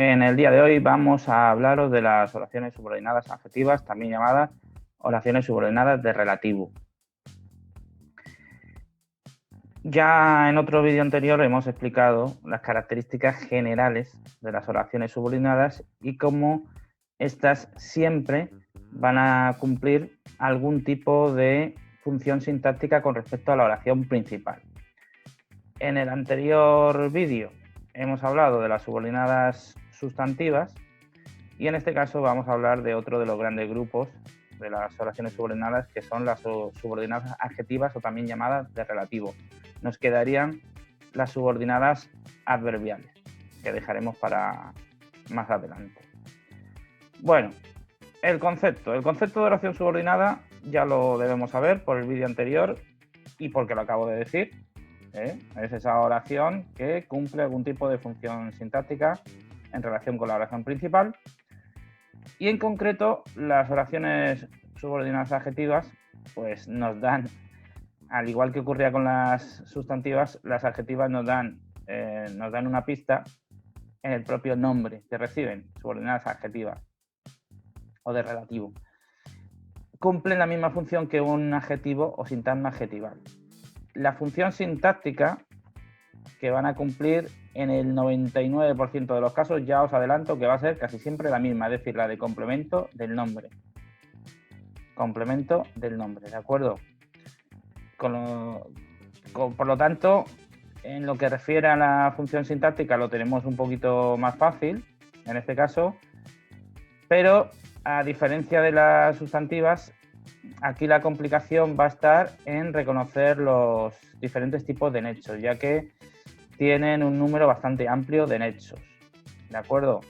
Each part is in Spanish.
En el día de hoy vamos a hablaros de las oraciones subordinadas adjetivas, también llamadas oraciones subordinadas de relativo. Ya en otro vídeo anterior hemos explicado las características generales de las oraciones subordinadas y cómo estas siempre van a cumplir algún tipo de función sintáctica con respecto a la oración principal. En el anterior vídeo hemos hablado de las subordinadas sustantivas y en este caso vamos a hablar de otro de los grandes grupos de las oraciones subordinadas, que son las subordinadas adjetivas o también llamadas de relativo. Nos quedarían las subordinadas adverbiales, que dejaremos para más adelante. Bueno, el concepto de oración subordinada ya lo debemos saber por el vídeo anterior y porque lo acabo de decir. Es esa oración que cumple algún tipo de función sintáctica en relación con la oración principal. Y en concreto, las oraciones subordinadas adjetivas pues nos dan, al igual que ocurría con las sustantivas, las adjetivas nos dan una pista en el propio nombre que reciben, subordinadas adjetivas o de relativo. Cumplen la misma función que un adjetivo o sintagma adjetival. La función sintáctica que van a cumplir en el 99% de los casos, ya os adelanto que va a ser casi siempre la misma, es decir, la de complemento del nombre. Complemento del nombre, ¿de acuerdo? Por lo tanto, en lo que refiere a la función sintáctica lo tenemos un poquito más fácil, en este caso, pero a diferencia de las sustantivas, aquí la complicación va a estar en reconocer los diferentes tipos de nexos, ya que tienen un número bastante amplio de nexos, ¿de acuerdo?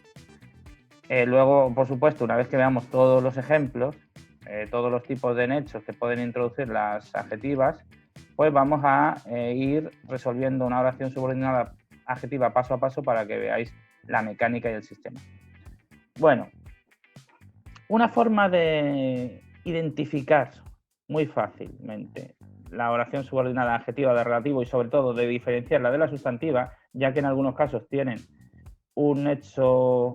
Luego, por supuesto, una vez que veamos todos los ejemplos, todos los tipos de nexos que pueden introducir las adjetivas, pues vamos a ir resolviendo una oración subordinada adjetiva paso a paso para que veáis la mecánica y el sistema. Bueno, una forma de identificar muy fácilmente la oración subordinada adjetiva de relativo y sobre todo de diferenciarla de la sustantiva, ya que en algunos casos tienen un nexo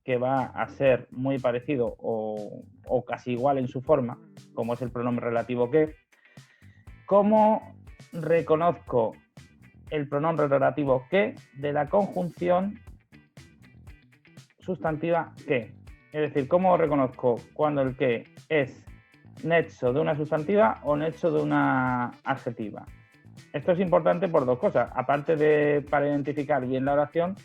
que va a ser muy parecido o casi igual en su forma, como es el pronombre relativo que. ¿Cómo reconozco el pronombre relativo que de la conjunción sustantiva que? Es decir, ¿cómo reconozco cuando el que es nexo de una sustantiva o nexo de una adjetiva? Esto es importante por dos cosas, aparte de para identificar bien la oración,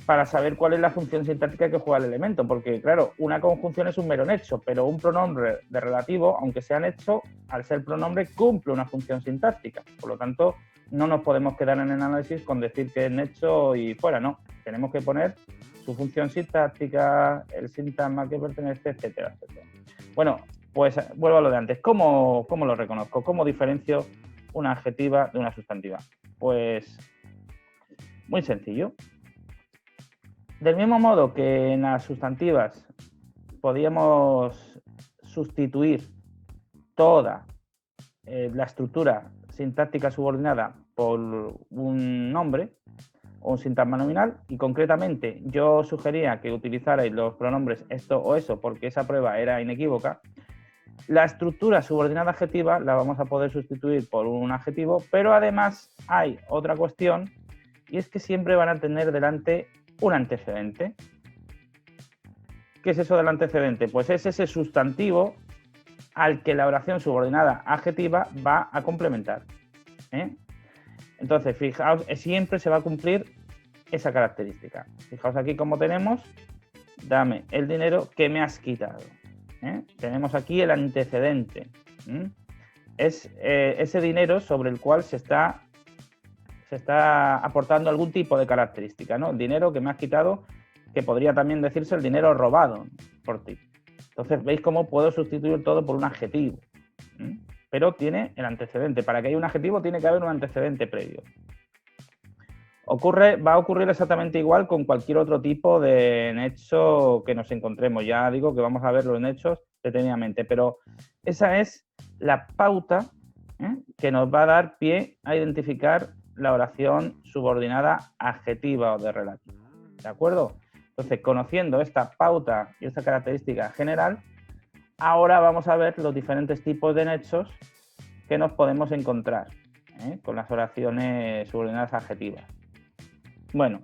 para saber cuál es la función sintáctica que juega el elemento, porque claro, una conjunción es un mero nexo, pero un pronombre de relativo, aunque sea nexo, al ser pronombre cumple una función sintáctica, por lo tanto no nos podemos quedar en el análisis con decir que es nexo y fuera, no, tenemos que poner su función sintáctica, el sintagma que pertenece, etcétera, etcétera. Bueno, pues vuelvo a lo de antes, ¿cómo lo reconozco? ¿Cómo diferencio una adjetiva de una sustantiva? Pues muy sencillo. Del mismo modo que en las sustantivas podíamos sustituir toda la estructura sintáctica subordinada por un nombre o un sintagma nominal, y concretamente yo sugería que utilizarais los pronombres esto o eso porque esa prueba era inequívoca, la estructura subordinada adjetiva la vamos a poder sustituir por un adjetivo, pero además hay otra cuestión y es que siempre van a tener delante un antecedente. ¿Qué es eso del antecedente? Pues es ese sustantivo al que la oración subordinada adjetiva va a complementar. Entonces, fijaos, siempre se va a cumplir esa característica. Fijaos aquí cómo tenemos, dame el dinero que me has quitado. Tenemos aquí el antecedente. Es ese dinero sobre el cual se está aportando algún tipo de característica, ¿no? El dinero que me has quitado, que podría también decirse el dinero robado por ti. Entonces, veis cómo puedo sustituir todo por un adjetivo. Pero tiene el antecedente. Para que haya un adjetivo tiene que haber un antecedente previo. Va a ocurrir exactamente igual con cualquier otro tipo de nexo que nos encontremos. Ya digo que vamos a ver los nexos detenidamente, pero esa es la pauta que nos va a dar pie a identificar la oración subordinada adjetiva o de relativo. ¿De acuerdo? Entonces, conociendo esta pauta y esta característica general, ahora vamos a ver los diferentes tipos de nexos que nos podemos encontrar con las oraciones subordinadas adjetivas. Bueno,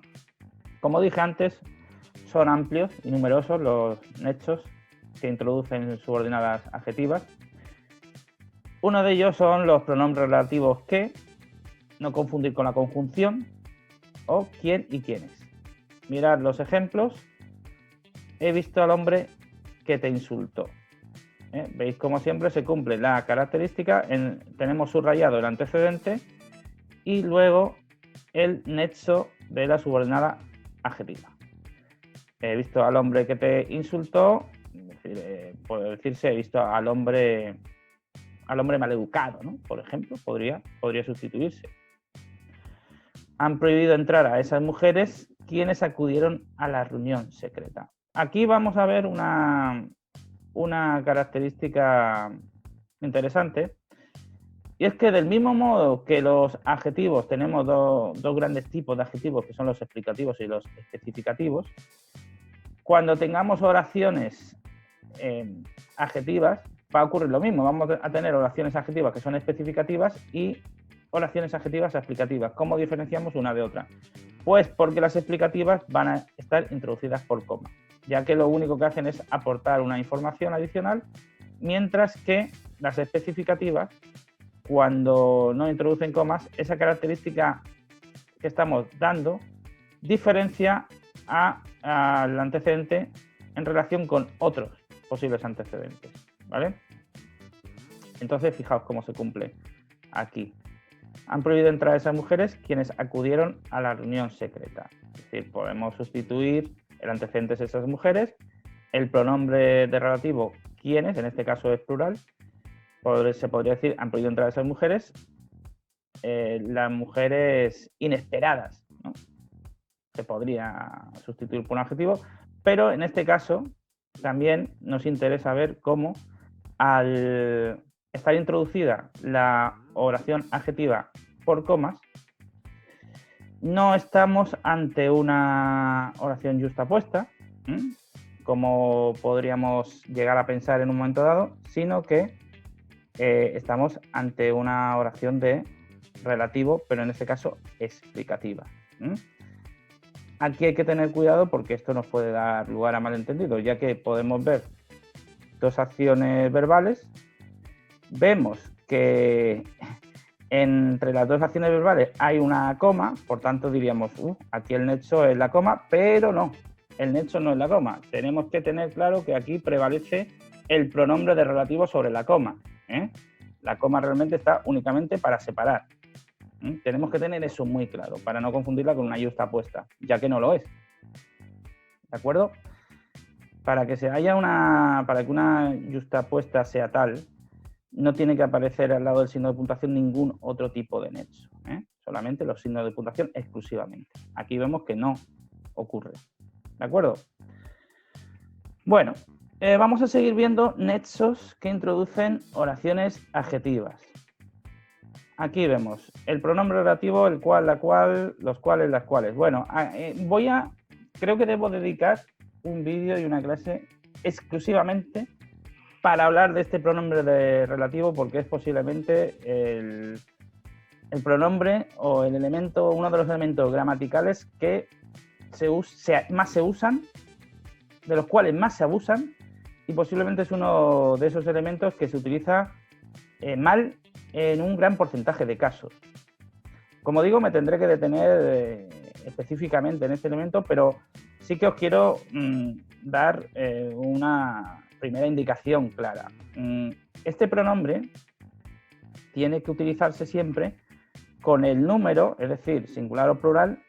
como dije antes, son amplios y numerosos los nexos que introducen subordinadas adjetivas. Uno de ellos son los pronombres relativos que, no confundir con la conjunción, o quién y quiénes. Mirad los ejemplos. He visto al hombre que te insultó. Veis como siempre se cumple la característica, tenemos subrayado el antecedente y luego el nexo de la subordinada adjetiva. He visto al hombre que te insultó, puede decirse he visto al hombre maleducado, ¿no? Por ejemplo, podría sustituirse. Han prohibido entrar a esas mujeres quienes acudieron a la reunión secreta. Aquí vamos a ver una característica interesante, y es que del mismo modo que los adjetivos, tenemos dos grandes tipos de adjetivos, que son los explicativos y los especificativos. Cuando tengamos oraciones adjetivas, va a ocurrir lo mismo. Vamos a tener oraciones adjetivas que son especificativas y oraciones adjetivas explicativas. ¿Cómo diferenciamos una de otra? Pues porque las explicativas van a estar introducidas por coma, ya que lo único que hacen es aportar una información adicional, mientras que las especificativas, cuando no introducen comas, esa característica que estamos dando diferencia al antecedente en relación con otros posibles antecedentes, ¿vale? Entonces, fijaos cómo se cumple aquí. Han prohibido entrar a esas mujeres quienes acudieron a la reunión secreta. Es decir, podemos sustituir el antecedente es esas mujeres, el pronombre de relativo quienes, en este caso es plural, se podría decir han prohibido entrar a esas mujeres, las mujeres inesperadas, ¿no? Se podría sustituir por un adjetivo, pero en este caso también nos interesa ver cómo al estar introducida la oración adjetiva por comas, no estamos ante una oración justapuesta, como podríamos llegar a pensar en un momento dado, sino que estamos ante una oración de relativo, pero en este caso explicativa. Aquí hay que tener cuidado porque esto nos puede dar lugar a malentendidos, ya que podemos ver dos acciones verbales. Vemos que entre las dos acciones verbales hay una coma, por tanto diríamos, aquí el nexo es la coma, pero no, el nexo no es la coma. Tenemos que tener claro que aquí prevalece el pronombre de relativo sobre la coma. La coma realmente está únicamente para separar. Tenemos que tener eso muy claro, para no confundirla con una yustapuesta, ya que no lo es. ¿De acuerdo? Para que una yustapuesta sea tal, no tiene que aparecer al lado del signo de puntuación ningún otro tipo de nexo, solamente los signos de puntuación exclusivamente. Aquí vemos que no ocurre. ¿De acuerdo? Bueno, vamos a seguir viendo nexos que introducen oraciones adjetivas. Aquí vemos el pronombre relativo, el cual, la cual, los cuales, las cuales. Bueno, creo que debo dedicar un vídeo y una clase exclusivamente para hablar de este pronombre relativo, porque es posiblemente el pronombre o el elemento, uno de los elementos gramaticales que más se usan, de los cuales más se abusan, y posiblemente es uno de esos elementos que se utiliza mal en un gran porcentaje de casos. Como digo, me tendré que detener específicamente en este elemento, pero sí que os quiero dar una primera indicación clara. Este pronombre tiene que utilizarse siempre con el número, es decir, singular o plural,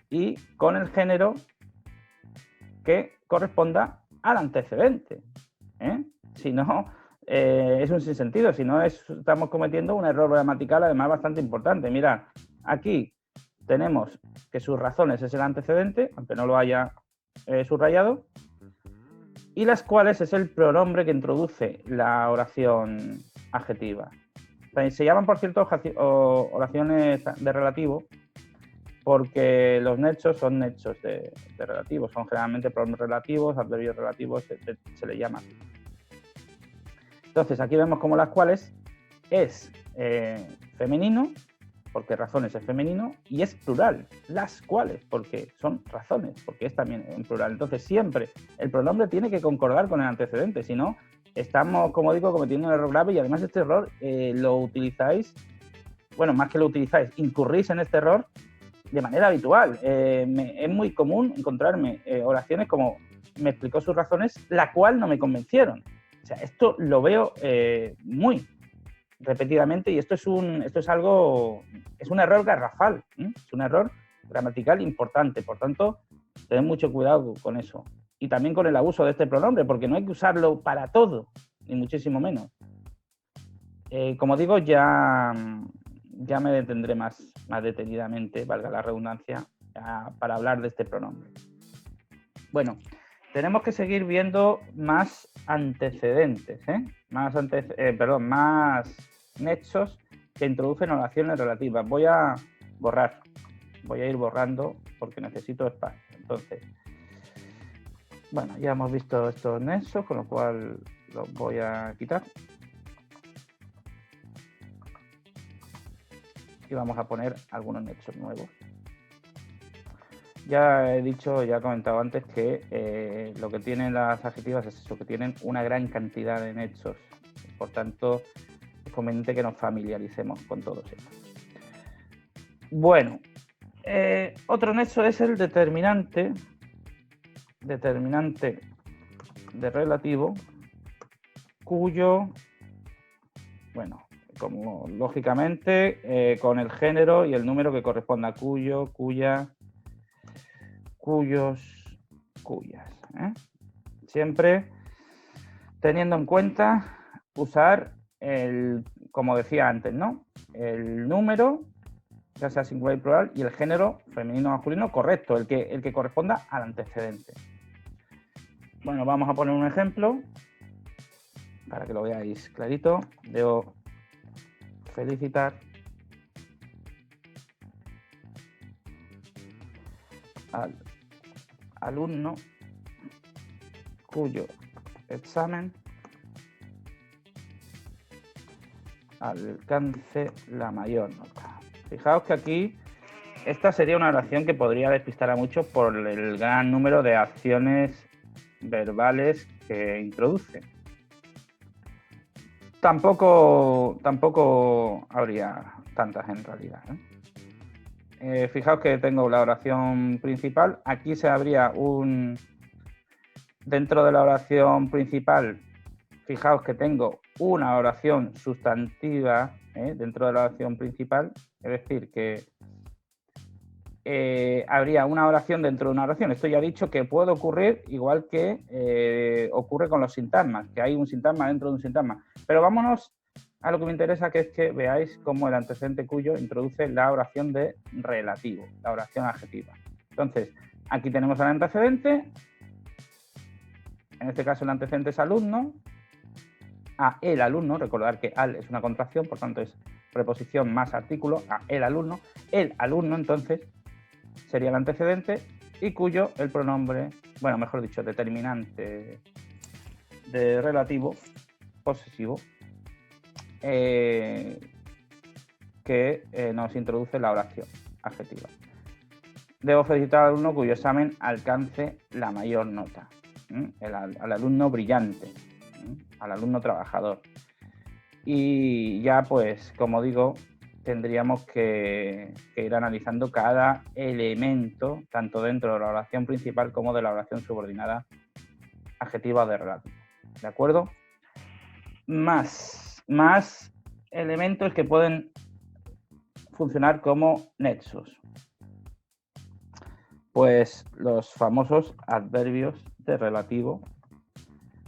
y con el género que corresponda al antecedente. Si no, es un sinsentido, si no estamos cometiendo un error gramatical además bastante importante. Mirad, aquí tenemos que sus razones es el antecedente, aunque no lo haya subrayado, y las cuales es el pronombre que introduce la oración adjetiva. Se llaman, por cierto, oraciones de relativo, porque los nexos son nexos de relativos, son generalmente pronombres relativos, adverbios relativos, se le llama así. Entonces, aquí vemos como las cuales es femenino, porque razones es femenino, y es plural, las cuales, porque son razones, porque es también en plural. Entonces, siempre el pronombre tiene que concordar con el antecedente, si no, estamos, como digo, cometiendo un error grave, y además este error lo utilizáis, bueno, más que lo utilizáis, incurrís en este error de manera habitual. Es muy común encontrarme oraciones como me explicó sus razones, la cual no me convencieron. O sea, esto lo veo muy repetidamente, y esto es un error garrafal, es un error gramatical importante. Por tanto, tened mucho cuidado con eso. Y también con el abuso de este pronombre, porque no hay que usarlo para todo, ni muchísimo menos. Como digo, ya me detendré más detenidamente, valga la redundancia, para hablar de este pronombre. Bueno, tenemos que seguir viendo más antecedentes, más nexos que introducen oraciones relativas. Voy a ir borrando porque necesito espacio. Entonces, bueno, ya hemos visto estos nexos, con lo cual los voy a quitar. Y vamos a poner algunos nexos nuevos. Ya he comentado antes que lo que tienen las adjetivas es eso, que tienen una gran cantidad de nexos. Por tanto, es conveniente que nos familiaricemos con todos ellos. Bueno, otro nexo es el determinante de relativo, cuyo, bueno, como lógicamente, con el género y el número que corresponda, cuyo, cuya, cuyos, cuyas. Siempre teniendo en cuenta usar como decía antes, ¿no? El número, ya sea singular y plural, y el género femenino o masculino correcto, el que corresponda al antecedente. Bueno, vamos a poner un ejemplo para que lo veáis clarito. Debo felicitar al alumno cuyo examen alcance la mayor nota. Fijaos que aquí esta sería una oración que podría despistar a muchos por el gran número de acciones verbales que introduce. Tampoco habría tantas en realidad. Fijaos que tengo la oración principal. Aquí se habría dentro de la oración principal, fijaos que tengo una oración sustantiva dentro de la oración principal, es decir, que habría una oración dentro de una oración. Esto ya he dicho que puede ocurrir igual que ocurre con los sintagmas, que hay un sintagma dentro de un sintagma. Pero vámonos a lo que me interesa, que es que veáis cómo el antecedente cuyo introduce la oración de relativo, la oración adjetiva. Entonces, aquí tenemos al antecedente, en este caso el antecedente es alumno, a el alumno, recordar que al es una contracción, por tanto es preposición más artículo, a el alumno entonces sería el antecedente, y cuyo el pronombre, bueno, mejor dicho, determinante de relativo posesivo, que nos introduce la oración adjetiva. Debo felicitar al alumno cuyo examen alcance la mayor nota, al alumno brillante, al alumno trabajador. Y ya, pues, como digo, tendríamos que ir analizando cada elemento, tanto dentro de la oración principal como de la oración subordinada adjetiva o de relativo. ¿De acuerdo? Más elementos que pueden funcionar como nexos. Pues los famosos adverbios de relativo,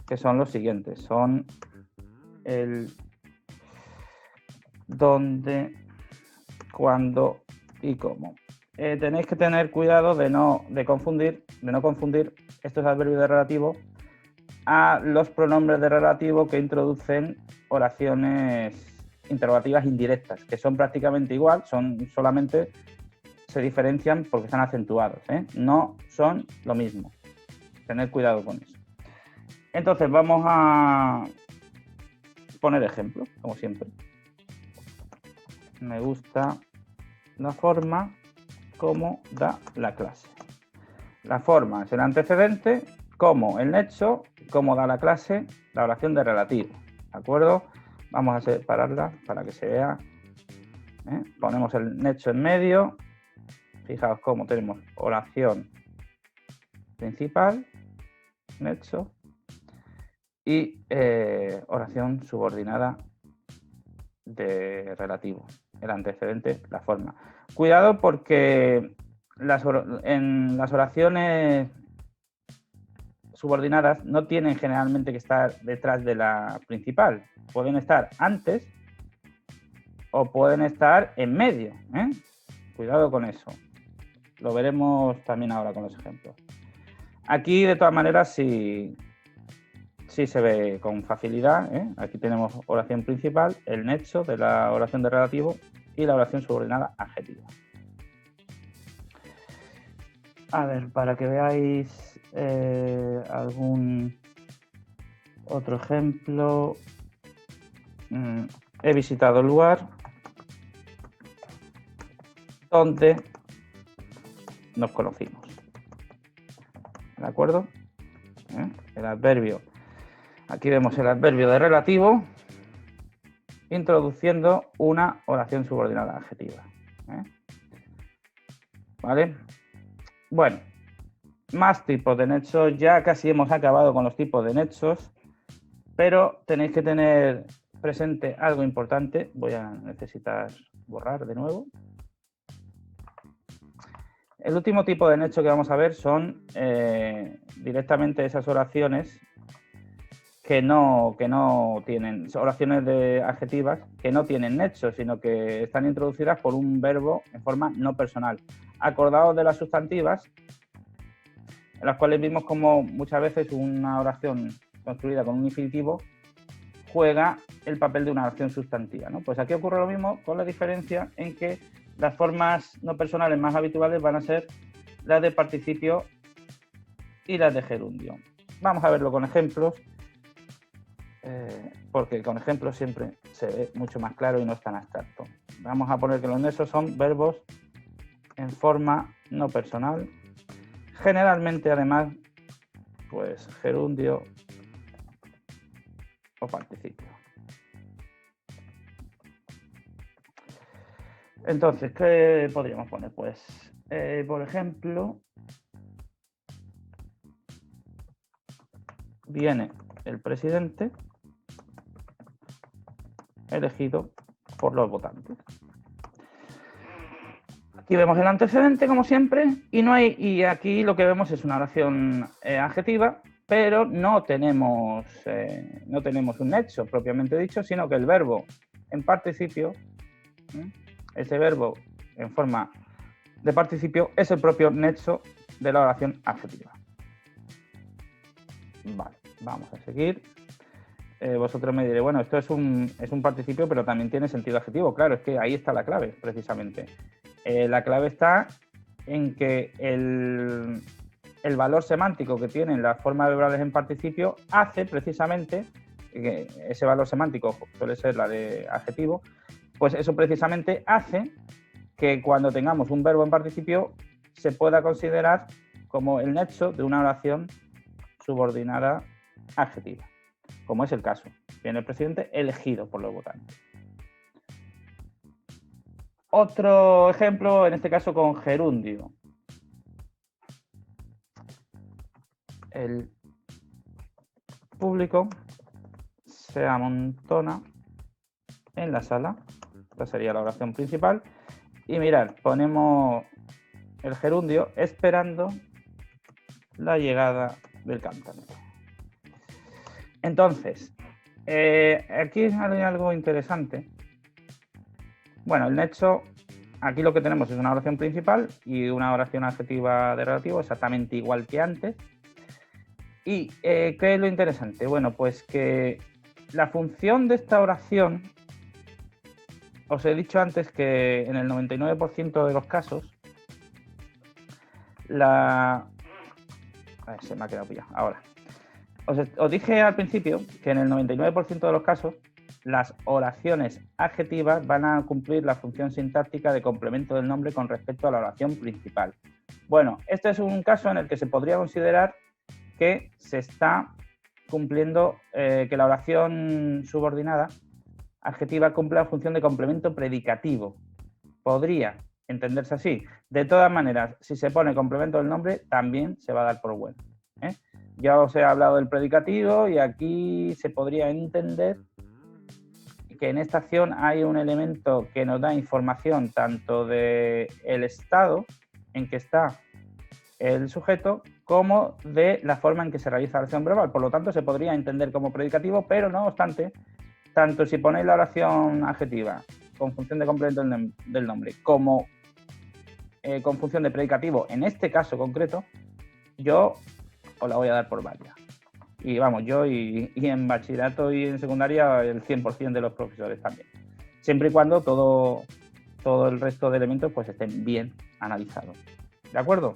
que son los siguientes. Son el dónde, cuándo y cómo. Tenéis que tener cuidado de no confundir estos adverbios de relativo a los pronombres de relativo que introducen oraciones interrogativas indirectas, que son prácticamente igual, se diferencian porque están acentuados, ¿eh? No son lo mismo. Tened cuidado con eso. Entonces vamos a poner ejemplos, como siempre. Me gusta la forma como da la clase. La forma es el antecedente, como el nexo, como da la clase, la oración de relativo. ¿De acuerdo? Vamos a separarla para que se vea. Ponemos el nexo en medio. Fijaos cómo tenemos oración principal, nexo, y oración subordinada de relativo. El antecedente, la forma. Cuidado porque en las oraciones subordinadas no tienen generalmente que estar detrás de la principal. Pueden estar antes o pueden estar en medio. Cuidado con eso. Lo veremos también ahora con los ejemplos. Aquí, de todas maneras, sí se ve con facilidad. Aquí tenemos oración principal, el nexo de la oración de relativo y la oración subordinada adjetiva. A ver, para que veáis algún otro ejemplo. He visitado el lugar donde nos conocimos. ¿De acuerdo? El adverbio. Aquí vemos el adverbio de relativo introduciendo una oración subordinada adjetiva. ¿Vale? Bueno, más tipos de nexos. Ya casi hemos acabado con los tipos de nexos, pero tenéis que tener presente algo importante. Voy a necesitar borrar de nuevo. El último tipo de nexo que vamos a ver son directamente esas oraciones que no tienen, oraciones adjetivas que no tienen nexo, sino que están introducidas por un verbo en forma no personal. Acordaos de las sustantivas, en las cuales vimos como muchas veces una oración construida con un infinitivo juega el papel de una oración sustantiva, ¿no? Pues aquí ocurre lo mismo, con la diferencia en que las formas no personales más habituales van a ser las de participio y las de gerundio. Vamos a verlo con ejemplos, porque con ejemplos siempre se ve mucho más claro y no es tan abstracto. Vamos a poner que los nexos son verbos en forma no personal, generalmente además, pues gerundio o participio. Entonces, ¿qué podríamos poner? Pues, por ejemplo, viene el presidente elegido por los votantes. Aquí vemos el antecedente, como siempre, y aquí lo que vemos es una oración adjetiva, pero no tenemos un nexo propiamente dicho, sino que el verbo en participio, ese verbo en forma de participio, es el propio nexo de la oración adjetiva. Vale, vamos a seguir. Vosotros me diréis, bueno, esto es un participio, pero también tiene sentido adjetivo. Claro, es que ahí está la clave, precisamente. La clave está en que el valor semántico que tienen las formas verbales en participio hace precisamente, que ese valor semántico suele ser la de adjetivo, pues eso precisamente hace que cuando tengamos un verbo en participio se pueda considerar como el nexo de una oración subordinada adjetiva, como es el caso. Viene el presidente elegido por los votantes. Otro ejemplo, en este caso con gerundio. El público se amontona en la sala. Esta sería la oración principal. Y mirad, ponemos el gerundio esperando la llegada del cantante. Entonces, aquí hay algo interesante. Bueno, el nexo, aquí lo que tenemos es una oración principal y una oración adjetiva de relativo, exactamente igual que antes. ¿Y qué es lo interesante? Bueno, pues que la función de esta oración, os he dicho antes que en el 99% de los casos, Se me ha quedado pillado. Ahora. Os dije al principio que en el 99% de los casos las oraciones adjetivas van a cumplir la función sintáctica de complemento del nombre con respecto a la oración principal. Bueno, este es un caso en el que se podría considerar que se está cumpliendo, que la oración subordinada adjetiva cumple la función de complemento predicativo. Podría entenderse así. De todas maneras, si se pone complemento del nombre, también se va a dar por bueno. Ya os he hablado del predicativo y aquí se podría entender que en esta acción hay un elemento que nos da información tanto del estado en que está el sujeto como de la forma en que se realiza la acción verbal. Por lo tanto, se podría entender como predicativo, pero no obstante, tanto si ponéis la oración adjetiva con función de complemento del nombre como con función de predicativo, en este caso concreto, yo os la voy a dar por válida. Y vamos, yo y en bachillerato y en secundaria el 100% de los profesores también. Siempre y cuando todo el resto de elementos pues estén bien analizados. ¿De acuerdo?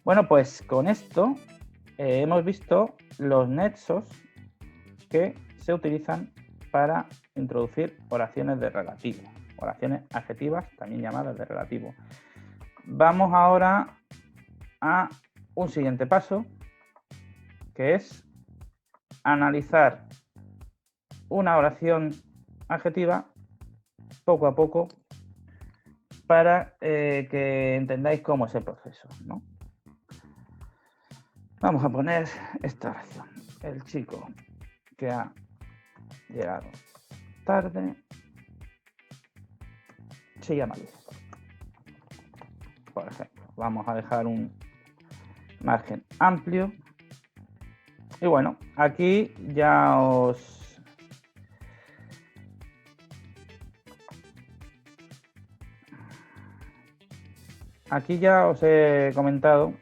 Bueno, pues con esto hemos visto los nexos que se utilizan para introducir oraciones de relativo, oraciones adjetivas también llamadas de relativo. Vamos ahora a un siguiente paso, que es analizar una oración adjetiva poco a poco para que entendáis cómo es el proceso, ¿no? Vamos a poner esta oración. El chico que ha llegado tarde se llama Luis. Por ejemplo, vamos a dejar un margen amplio. Y bueno, aquí ya os he comentado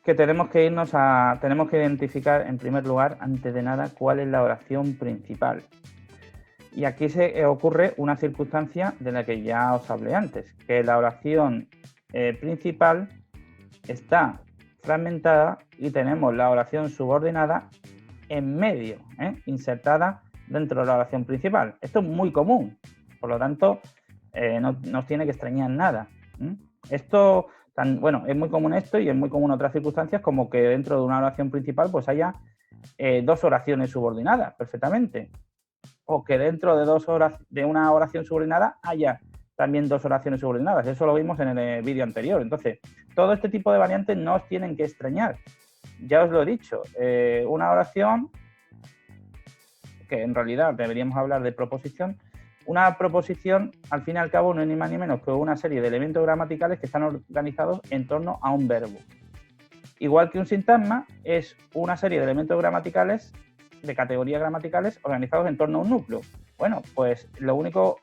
que tenemos que identificar en primer lugar, antes de nada, cuál es la oración principal. Y aquí se ocurre una circunstancia de la que ya os hablé antes, que la oración principal está fragmentada y tenemos la oración subordinada en medio, insertada dentro de la oración principal. Esto es muy común, por lo tanto, no os tiene que extrañar nada. Esto, es muy común esto y es muy común otras circunstancias como que dentro de una oración principal pues haya dos oraciones subordinadas perfectamente. O que dentro de una oración subordinada haya también dos oraciones subordinadas. Eso lo vimos en el vídeo anterior. Entonces, todo este tipo de variantes no os tienen que extrañar. Ya os lo he dicho, una oración, que en realidad deberíamos hablar de proposición, una proposición, al fin y al cabo, no es ni más ni menos que una serie de elementos gramaticales que están organizados en torno a un verbo. Igual que un sintagma es una serie de elementos gramaticales, de categorías gramaticales, organizados en torno a un núcleo. Bueno, pues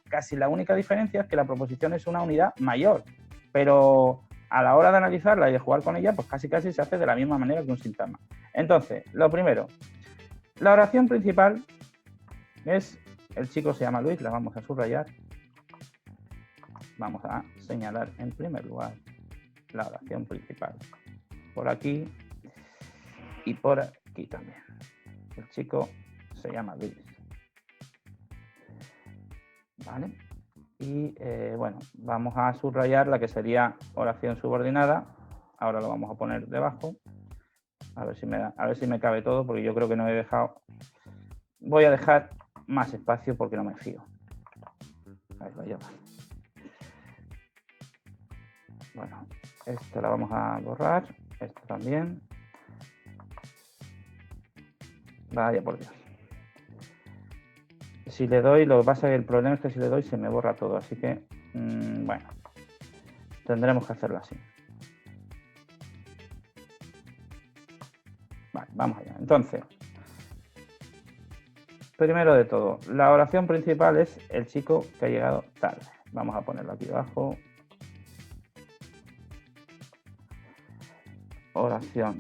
casi la única diferencia es que la proposición es una unidad mayor, pero a la hora de analizarla y de jugar con ella, pues casi se hace de la misma manera que un sintagma. Entonces, lo primero, la oración principal es, el chico se llama Luis, la vamos a subrayar. Vamos a señalar en primer lugar la oración principal. Por aquí y por aquí también. El chico se llama Luis. ¿Vale? Y bueno, vamos a subrayar la que sería oración subordinada. Ahora lo vamos a poner debajo. A ver si me cabe todo, porque yo creo que no he dejado. Voy a dejar más espacio porque no me fío. Ahí lo llevo. Bueno, esto la vamos a borrar. Esto también. Vaya por Dios. Si le doy, lo que pasa es que el problema es que si le doy se me borra todo, así que, bueno, tendremos que hacerlo así. Vale, vamos allá. Entonces, primero de todo, la oración principal es el chico que ha llegado tarde. Vamos a ponerlo aquí abajo. Oración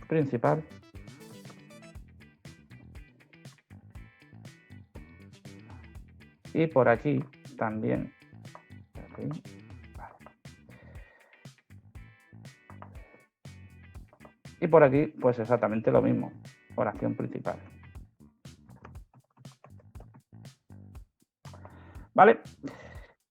principal. Y por aquí también aquí. Vale. Y por aquí, pues exactamente lo mismo, oración principal. ¿Vale?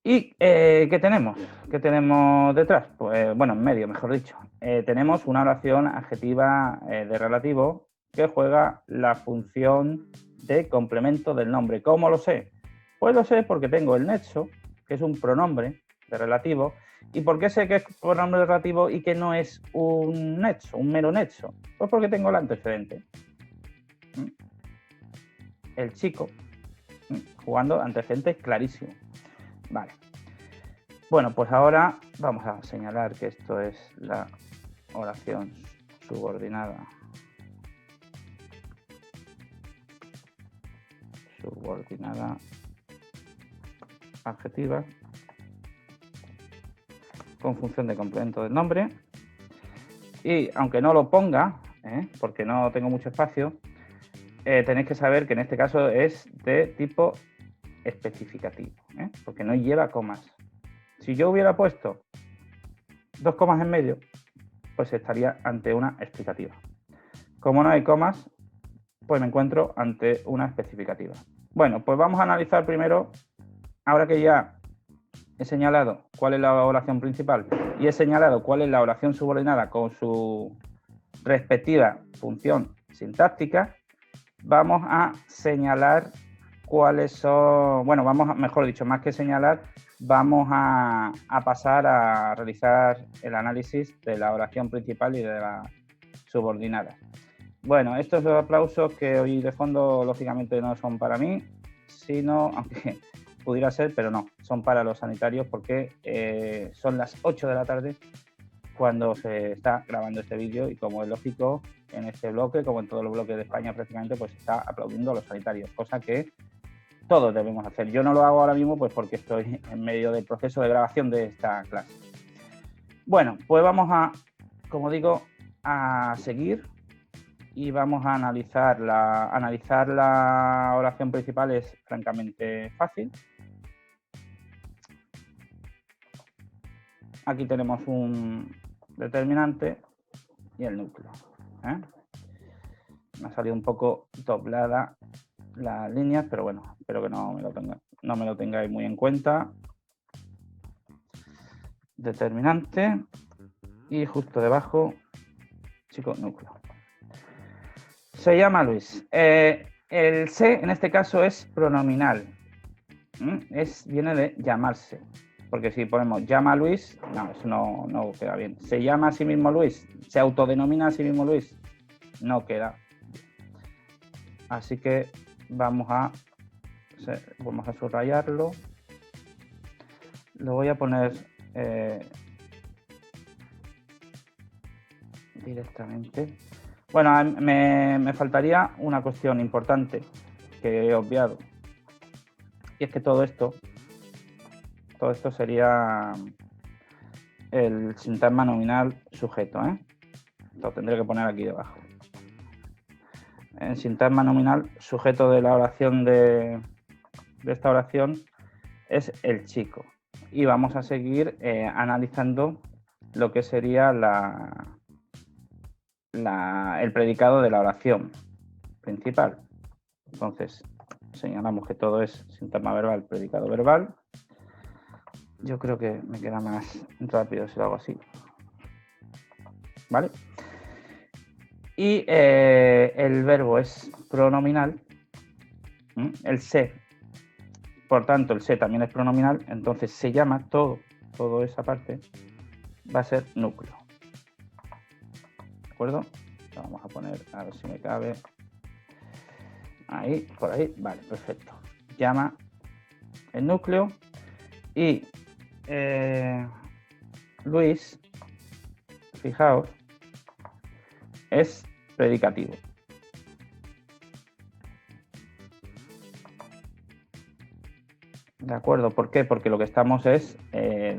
¿Y qué tenemos? ¿Qué tenemos detrás? Pues bueno, en medio, mejor dicho. Tenemos una oración adjetiva de relativo que juega la función de complemento del nombre. ¿Cómo lo sé? Pues lo sé porque tengo el nexo, que es un pronombre de relativo. ¿Y por qué sé que es pronombre relativo y que no es un nexo, un mero nexo? Pues porque tengo el antecedente. El chico, jugando antecedente clarísimo. Vale. Bueno, pues ahora vamos a señalar que esto es la oración subordinada. Subordinada adjetiva con función de complemento del nombre. Y aunque no lo ponga, porque no tengo mucho espacio, tenéis que saber que en este caso es de tipo especificativo, porque no lleva comas. Si yo hubiera puesto 2 comas en medio, pues estaría ante una explicativa. Como no hay comas, pues me encuentro ante una especificativa. Bueno, pues vamos a analizar primero, ahora que ya he señalado cuál es la oración principal y he señalado cuál es la oración subordinada con su respectiva función sintáctica, vamos a señalar cuáles son, bueno, mejor dicho, más que señalar, vamos a pasar a realizar el análisis de la oración principal y de la subordinada. Bueno, estos aplausos que oí de fondo, lógicamente no son para mí, sino, aunque pudiera ser, pero no, son para los sanitarios porque son las 8 de la tarde cuando se está grabando este vídeo y como es lógico, en este bloque, como en todos los bloques de España prácticamente, pues se está aplaudiendo a los sanitarios, cosa que todos debemos hacer. Yo no lo hago ahora mismo pues porque estoy en medio del proceso de grabación de esta clase. Bueno, pues vamos a, como digo, a seguir y vamos a analizar la oración principal. Es francamente fácil. Aquí tenemos un determinante y el núcleo. Me ha salido un poco doblada las líneas, pero bueno, espero que no me lo tengáis muy en cuenta. Determinante y justo debajo, chico, núcleo. Se llama Luis. El se en este caso es pronominal. Viene de llamarse. Porque si ponemos llama a Luis, no, eso no queda bien. Se llama a sí mismo Luis, se autodenomina a sí mismo Luis, no queda. Así que vamos a subrayarlo. Lo voy a poner directamente. Bueno, me faltaría una cuestión importante que he obviado. Y es que todo esto sería el sintagma nominal sujeto. Lo tendré que poner aquí debajo. El sintagma nominal sujeto de la oración de esta oración es el chico. Y vamos a seguir analizando lo que sería el predicado de la oración principal. Entonces, señalamos que todo es sintagma verbal, predicado verbal. Yo creo que me queda más rápido si lo hago así. ¿Vale? Y el verbo es pronominal. El se, por tanto, el se también es pronominal. Entonces se llama toda esa parte va a ser núcleo. ¿De acuerdo? Lo vamos a poner, a ver si me cabe. Ahí, por ahí. Vale, perfecto. Llama el núcleo y Luis, fijaos, es predicativo. ¿De acuerdo? ¿Por qué? Porque lo que estamos es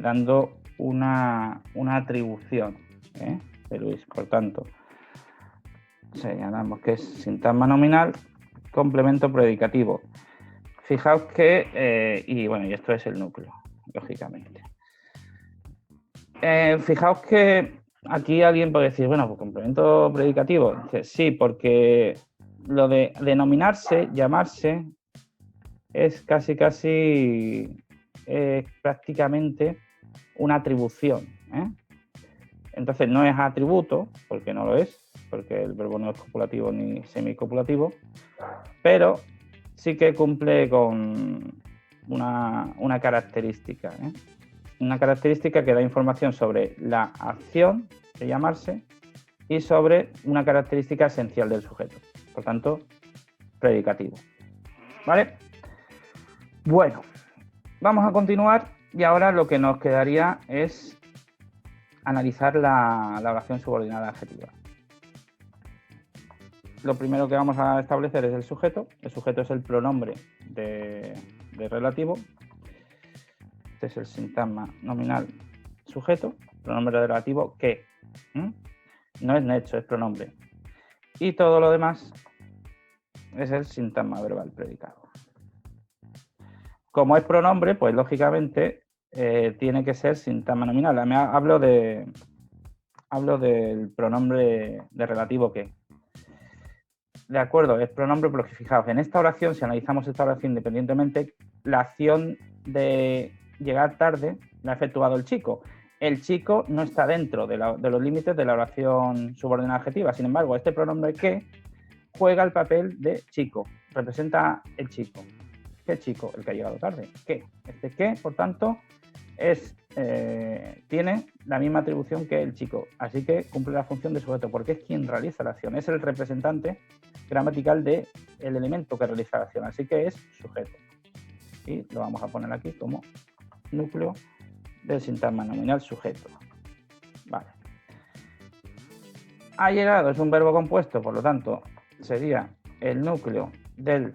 dando una atribución de Luis. Por tanto, señalamos que es sintagma nominal, complemento predicativo. fijaos que, y bueno, y esto es el núcleo, lógicamente. Fijaos que aquí alguien puede decir, bueno, pues complemento predicativo. Dice, sí, porque lo de denominarse, llamarse, es prácticamente una atribución, ¿eh? Entonces no es atributo, porque no lo es, porque el verbo no es copulativo ni semicopulativo, pero sí que cumple con una característica, ¿eh? Una característica que da información sobre la acción de llamarse y sobre una característica esencial del sujeto. Por tanto, predicativo. ¿Vale? Bueno, vamos a continuar y ahora lo que nos quedaría es analizar la oración subordinada adjetiva. Lo primero que vamos a establecer es el sujeto. El sujeto es el pronombre de relativo. Este es el sintagma nominal sujeto, pronombre relativo que. No es nexo, es pronombre. Y todo lo demás es el sintagma verbal predicado. Como es pronombre, pues lógicamente tiene que ser sintagma nominal. Hablo del pronombre de relativo que. De acuerdo, es pronombre, porque fijaos, en esta oración, si analizamos esta oración independientemente, la acción de llegar tarde la ha efectuado el chico. El chico no está dentro de los límites de la oración subordinada adjetiva. Sin embargo, este pronombre que juega el papel de chico, representa el chico. ¿Qué chico? El que ha llegado tarde. ¿Qué? Este que, por tanto, tiene la misma atribución que el chico. Así que cumple la función de sujeto, porque es quien realiza la acción. Es el representante gramatical del elemento que realiza la acción. Así que es sujeto. Y lo vamos a poner aquí como núcleo del sintagma nominal sujeto. Vale. Ha llegado es un verbo compuesto, por lo tanto, sería el núcleo del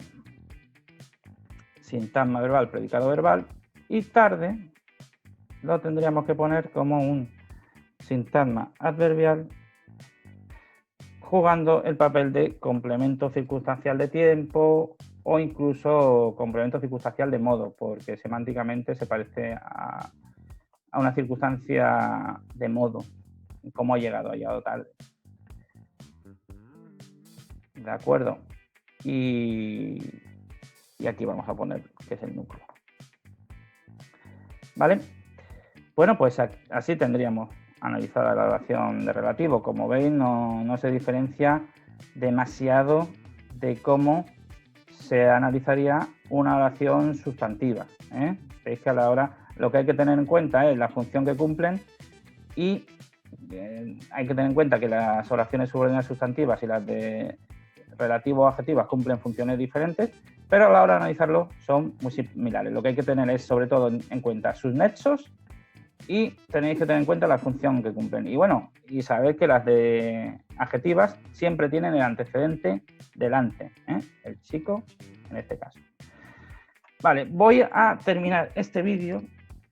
sintagma verbal predicado verbal, y tarde lo tendríamos que poner como un sintagma adverbial jugando el papel de complemento circunstancial de tiempo o incluso complemento circunstancial de modo, porque semánticamente se parece a una circunstancia de modo. ¿Cómo ha llegado tarde? ¿De acuerdo? Y aquí vamos a poner que es el núcleo. ¿Vale? Bueno, pues así tendríamos analizada la oración de relativo. Como veis, no se diferencia demasiado de cómo se analizaría una oración sustantiva, ¿eh? Veis que a la hora lo que hay que tener en cuenta es la función que cumplen y hay que tener en cuenta que las oraciones subordinadas sustantivas y las de relativo o adjetivas cumplen funciones diferentes, pero a la hora de analizarlo son muy similares. Lo que hay que tener es sobre todo en cuenta sus nexos y tenéis que tener en cuenta la función que cumplen. Y bueno, y saber que las de adjetivas siempre tienen el antecedente delante, ¿eh? El chico en este caso. Vale, voy a terminar este vídeo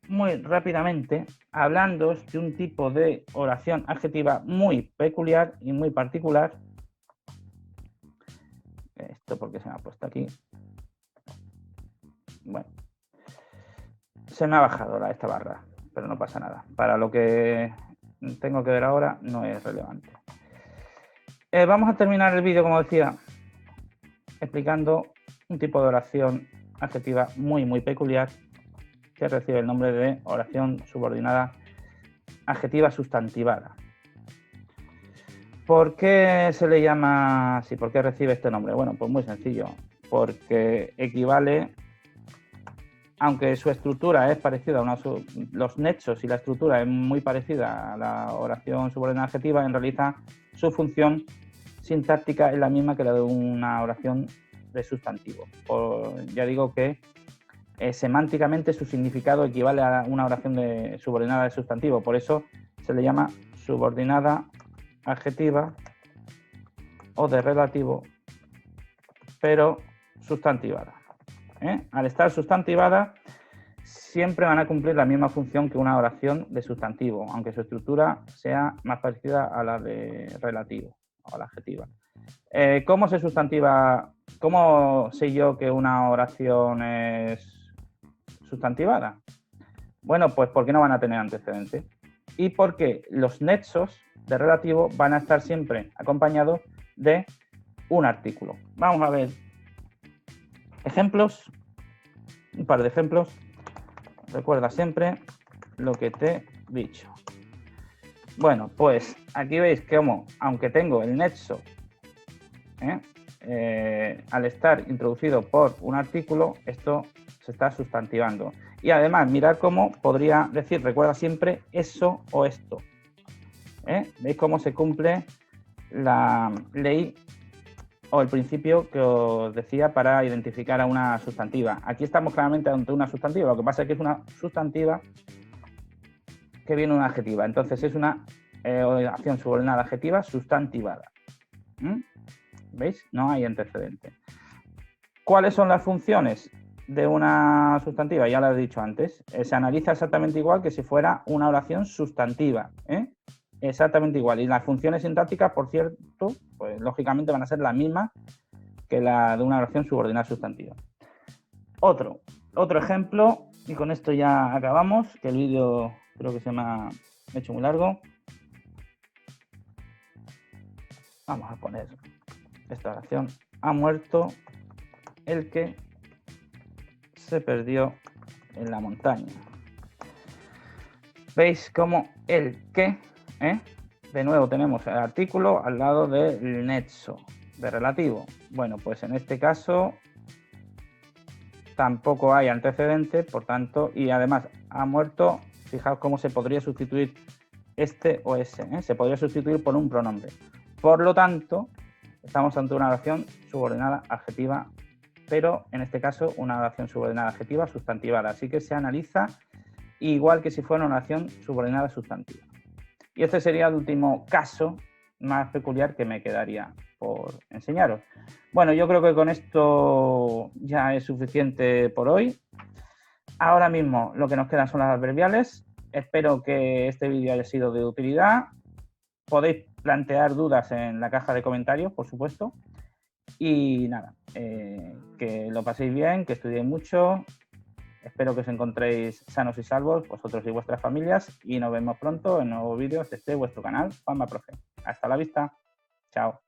muy rápidamente hablando de un tipo de oración adjetiva muy peculiar y muy particular. Esto porque se me ha puesto aquí. Bueno, se me ha bajado esta barra, pero no pasa nada. Para lo que tengo que ver ahora no es relevante. Vamos a terminar el vídeo, como decía, explicando un tipo de oración adjetiva muy, muy peculiar que recibe el nombre de oración subordinada adjetiva sustantivada. ¿Por qué se le llama así? ¿Por qué recibe este nombre? Bueno, pues muy sencillo, porque equivale, aunque su estructura es parecida, los nexos y la estructura es muy parecida a la oración subordinada adjetiva, en realidad su función sintáctica es la misma que la de una oración de sustantivo. Ya digo que semánticamente su significado equivale a una oración subordinada de sustantivo, por eso se le llama subordinada adjetiva o de relativo, pero sustantivada. Al estar sustantivada, siempre van a cumplir la misma función que una oración de sustantivo, aunque su estructura sea más parecida a la de relativo. o la adjetiva. ¿Cómo se sustantiva? ¿Cómo sé yo que una oración es sustantivada? Bueno, pues porque no van a tener antecedente. Y porque los nexos de relativo van a estar siempre acompañados de un artículo. Vamos a ver ejemplos, un par de ejemplos. Recuerda siempre lo que te he dicho. Bueno, pues aquí veis que aunque tengo el nexo, al estar introducido por un artículo, esto se está sustantivando. Y además, mirad cómo podría decir, recuerda siempre eso o esto. ¿Veis cómo se cumple la ley o el principio que os decía para identificar a una sustantiva? Aquí estamos claramente ante una sustantiva, lo que pasa es que es una sustantiva que viene una adjetiva. Entonces es una acción subordinada adjetiva sustantivada. ¿Veis? No hay antecedente. ¿Cuáles son las funciones de una sustantiva? Ya lo he dicho antes. Se analiza exactamente igual que si fuera una oración sustantiva. Exactamente igual. Y las funciones sintácticas, por cierto, pues lógicamente van a ser las mismas que la de una oración subordinada sustantiva. Otro ejemplo, y con esto ya acabamos, que el vídeo creo que se me ha hecho muy largo. Vamos a poner esta oración. Ha muerto el que se perdió en la montaña. ¿Veis cómo el que? De nuevo tenemos el artículo al lado del nexo de relativo. Bueno, pues en este caso tampoco hay antecedente, por tanto, y además ha muerto. Fijaos cómo se podría sustituir este o ese. Se podría sustituir por un pronombre. Por lo tanto, estamos ante una oración subordinada adjetiva, pero en este caso una oración subordinada adjetiva sustantivada. Así que se analiza igual que si fuera una oración subordinada sustantiva. Y este sería el último caso más peculiar que me quedaría por enseñaros. Bueno, yo creo que con esto ya es suficiente por hoy. Ahora mismo lo que nos quedan son las adverbiales. Espero que este vídeo haya sido de utilidad. Podéis plantear dudas en la caja de comentarios, por supuesto. Y nada, que lo paséis bien, que estudiéis mucho. Espero que os encontréis sanos y salvos, vosotros y vuestras familias. Y nos vemos pronto en nuevos vídeos de vuestro canal, Juanma Profe. Hasta la vista. Chao.